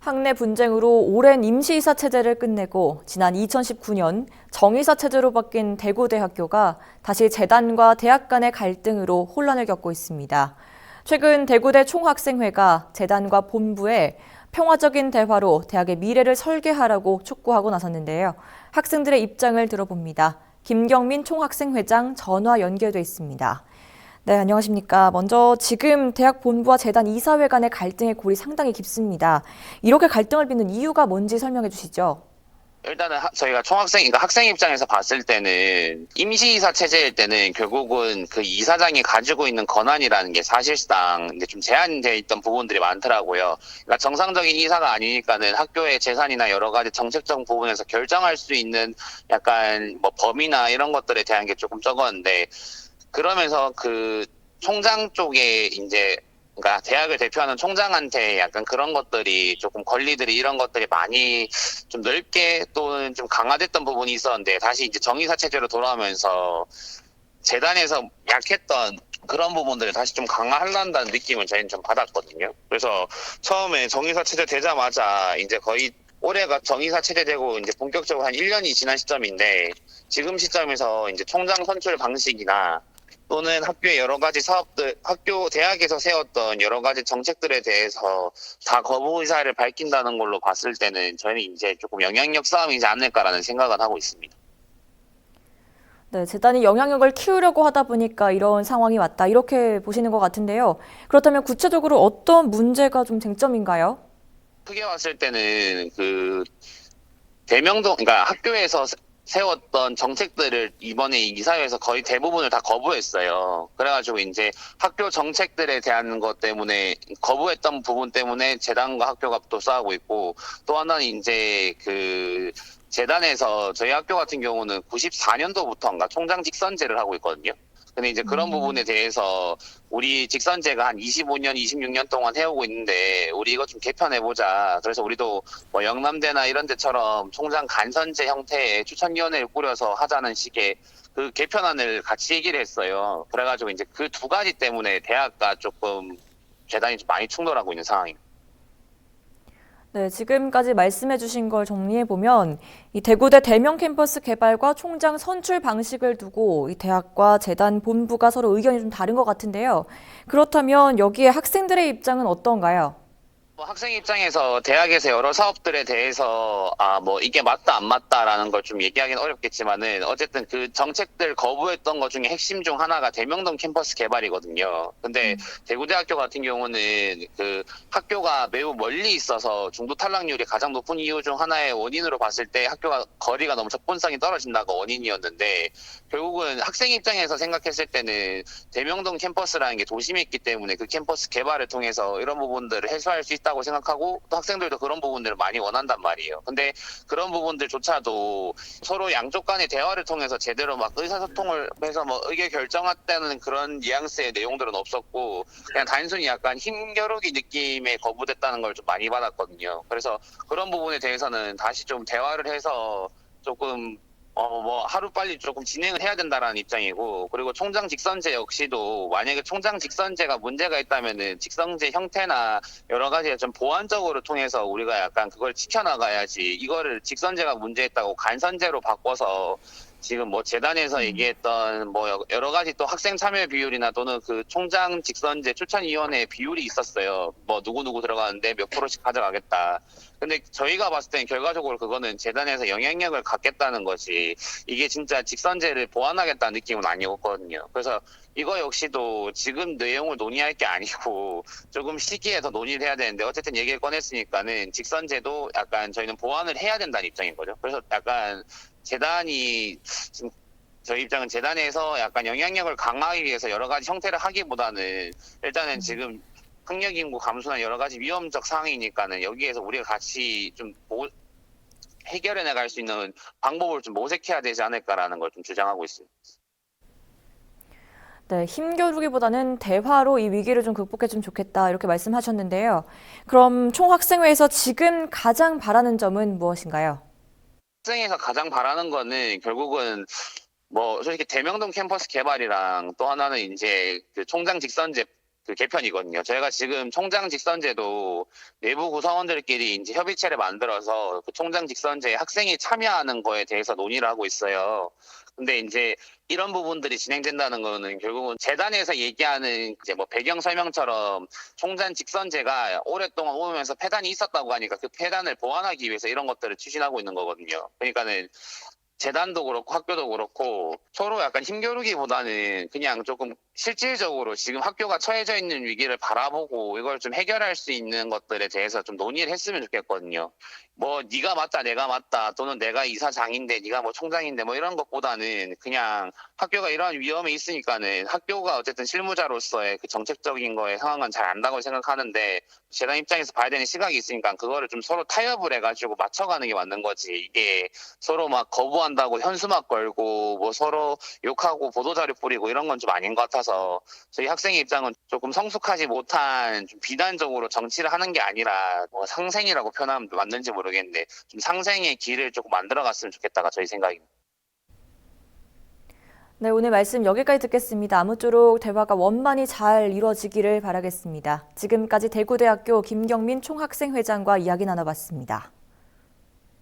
학내 분쟁으로 오랜 임시이사 체제를 끝내고 지난 2019년 정이사 체제로 바뀐 대구대학교가 다시 재단과 대학 간의 갈등으로 혼란을 겪고 있습니다. 최근 대구대 총학생회가 재단과 본부에 평화적인 대화로 대학의 미래를 설계하라고 촉구하고 나섰는데요. 학생들의 입장을 들어봅니다. 김경민 총학생회장 전화 연결돼 있습니다. 네, 안녕하십니까. 먼저 지금 대학 본부와 재단 이사회 간의 갈등의 골이 상당히 깊습니다. 이렇게 갈등을 빚는 이유가 뭔지 설명해 주시죠. 일단은 저희가 그러니까 학생 입장에서 봤을 때는 임시이사 체제일 때는 결국은 그 이사장이 가지고 있는 권한이라는 게 사실상 이제 좀 제한되어 있던 부분들이 많더라고요. 그러니까 정상적인 이사가 아니니까는 학교의 재산이나 여러 가지 정책적 부분에서 결정할 수 있는 약간 뭐 범위나 이런 것들에 대한 게 조금 적었는데, 그러면서 그 총장 쪽에 이제 그러니까 대학을 대표하는 총장한테 약간 그런 것들이 조금 권리들이 이런 것들이 많이 좀 넓게 또는 좀 강화됐던 부분이 있었는데, 다시 이제 정의사 체제로 돌아오면서 재단에서 약했던 그런 부분들을 다시 좀 강화하려는 느낌을 저희는 좀 받았거든요. 그래서 처음에 정의사 체제 되자마자 이제 거의 올해가 정의사 체제 되고 이제 본격적으로 한 1년이 지난 시점인데, 지금 시점에서 이제 총장 선출 방식이나 또는 학교의 여러 가지 사업들, 대학에서 세웠던 여러 가지 정책들에 대해서 다 거부 의사를 밝힌다는 걸로 봤을 때는 저희는 이제 조금 영향력 싸움이지 않을까라는 생각은 하고 있습니다. 네, 재단이 영향력을 키우려고 하다 보니까 이런 상황이 왔다. 이렇게 보시는 것 같은데요. 그렇다면 구체적으로 어떤 문제가 좀 쟁점인가요? 크게 봤을 때는 그러니까 학교에서 세웠던 정책들을 이번에 이사회에서 거의 대부분을 다 거부했어요. 그래가지고 이제 학교 정책들에 대한 것 때문에 거부했던 부분 때문에 재단과 학교가 또 싸우고 있고, 또 하나는 이제 그 재단에서 저희 학교 같은 경우는 94년도부터인가 총장 직선제를 하고 있거든요. 근데 이제 그런 부분에 대해서 우리 직선제가 한 25년, 26년 동안 해오고 있는데 우리 이거 좀 개편해보자. 그래서 우리도 뭐 영남대나 이런 데처럼 총장 간선제 형태의 추천위원회를 꾸려서 하자는 식의 그 개편안을 같이 얘기를 했어요. 그래가지고 이제 그 두 가지 때문에 대학과 조금 재단이 좀 많이 충돌하고 있는 상황입니다. 네, 지금까지 말씀해 주신 걸 정리해 보면 이 대구대 대명 캠퍼스 개발과 총장 선출 방식을 두고 이 대학과 재단 본부가 서로 의견이 좀 다른 것 같은데요. 그렇다면 여기에 학생들의 입장은 어떤가요? 뭐 학생 입장에서 대학에서 여러 사업들에 대해서 뭐 이게 맞다 안 맞다라는 걸 좀 얘기하기는 어렵겠지만은, 어쨌든 그 정책들 거부했던 것 중에 핵심 중 하나가 대명동 캠퍼스 개발이거든요. 근데 대구대학교 같은 경우는 그 학교가 매우 멀리 있어서 중도 탈락률이 가장 높은 이유 중 하나의 원인으로 봤을 때 학교가 거리가 너무 접근성이 떨어진다가 원인이었는데, 결국은 학생 입장에서 생각했을 때는 대명동 캠퍼스라는 게 도심에 있기 때문에 그 캠퍼스 개발을 통해서 이런 부분들을 해소할 수 있다고 생각하고, 또 학생들도 그런 부분들을 많이 원한단 말이에요. 근데 그런 부분들조차도 서로 양쪽 간의 대화를 통해서 제대로 막 의사소통을 해서 뭐 의견 결정했다는 그런 뉘앙스의 내용들은 없었고, 그냥 단순히 약간 힘겨루기 느낌의 거부됐다는 걸 좀 많이 받았거든요. 그래서 그런 부분에 대해서는 다시 좀 대화를 해서 조금 뭐 하루빨리 조금 진행을 해야 된다라는 입장이고, 그리고 총장 직선제 역시도 만약에 총장 직선제가 문제가 있다면은 직선제 형태나 여러 가지 좀 보완적으로 통해서 우리가 약간 그걸 지켜나가야지, 이거를 직선제가 문제있다고 간선제로 바꿔서 지금 뭐 재단에서 얘기했던 뭐 여러 가지 또 학생 참여 비율이나 또는 그 총장 직선제 추천위원회 비율이 있었어요. 뭐 누구누구 들어가는데 몇 프로씩 가져가겠다. 근데 저희가 봤을 땐 결과적으로 그거는 재단에서 영향력을 갖겠다는 거지, 이게 진짜 직선제를 보완하겠다는 느낌은 아니었거든요. 그래서 이거 역시도 지금 내용을 논의할 게 아니고 조금 시기에 더 논의를 해야 되는데, 어쨌든 얘기를 꺼냈으니까는 직선제도 약간 저희는 보완을 해야 된다는 입장인 거죠. 그래서 약간 재단이 지금, 저희 입장은 재단에서 약간 영향력을 강화하기 위해서 여러 가지 형태를 하기보다는 일단은 지금 학력 인구 감소나 여러 가지 위험적 상황이니까는 여기에서 우리가 같이 좀 해결해 나갈 수 있는 방법을 좀 모색해야 되지 않을까라는 걸 좀 주장하고 있습니다. 네, 힘겨루기보다는 대화로 이 위기를 좀 극복했으면 좋겠다 이렇게 말씀하셨는데요. 그럼 총학생회에서 지금 가장 바라는 점은 무엇인가요? 학생에서 가장 바라는 거는 결국은 뭐 솔직히 대명동 캠퍼스 개발이랑 또 하나는 이제 그 총장 직선제 그 개편이거든요. 저희가 지금 총장 직선제도 내부 구성원들끼리 이제 협의체를 만들어서 그 총장 직선제에 학생이 참여하는 거에 대해서 논의를 하고 있어요. 근데 이제 이런 부분들이 진행된다는 거는 결국은 재단에서 얘기하는 이제 뭐 배경 설명처럼 총장 직선제가 오랫동안 오면서 폐단이 있었다고 하니까 그 폐단을 보완하기 위해서 이런 것들을 추진하고 있는 거거든요. 그러니까는 재단도 그렇고 학교도 그렇고 서로 약간 힘겨루기보다는 그냥 조금 실질적으로 지금 학교가 처해져 있는 위기를 바라보고 이걸 좀 해결할 수 있는 것들에 대해서 좀 논의를 했으면 좋겠거든요. 뭐 네가 맞다 내가 맞다 또는 내가 이사장인데 네가 뭐 총장인데 뭐 이런 것보다는 그냥 학교가 이러한 위험이 있으니까는 학교가 어쨌든 실무자로서의 그 정책적인 거에 상황은 잘 안다고 생각하는데 재단 입장에서 봐야 되는 시각이 있으니까 그거를 좀 서로 타협을 해가지고 맞춰가는 게 맞는 거지. 이게 서로 막 거부한다고 현수막 걸고 뭐 서로 욕하고 보도자료 뿌리고 이런 건 좀 아닌 것 같아서 저희 학생의 입장은 조금 성숙하지 못한 좀 비단적으로 정치를 하는 게 아니라 뭐 상생이라고 표현하면 맞는지 모르겠는데 좀 상생의 길을 조금 만들어갔으면 좋겠다가 저희 생각입니다. 네, 오늘 말씀 여기까지 듣겠습니다. 아무쪼록 대화가 원만히 잘 이루어지기를 바라겠습니다. 지금까지 대구대학교 김경민 총학생회장과 이야기 나눠봤습니다.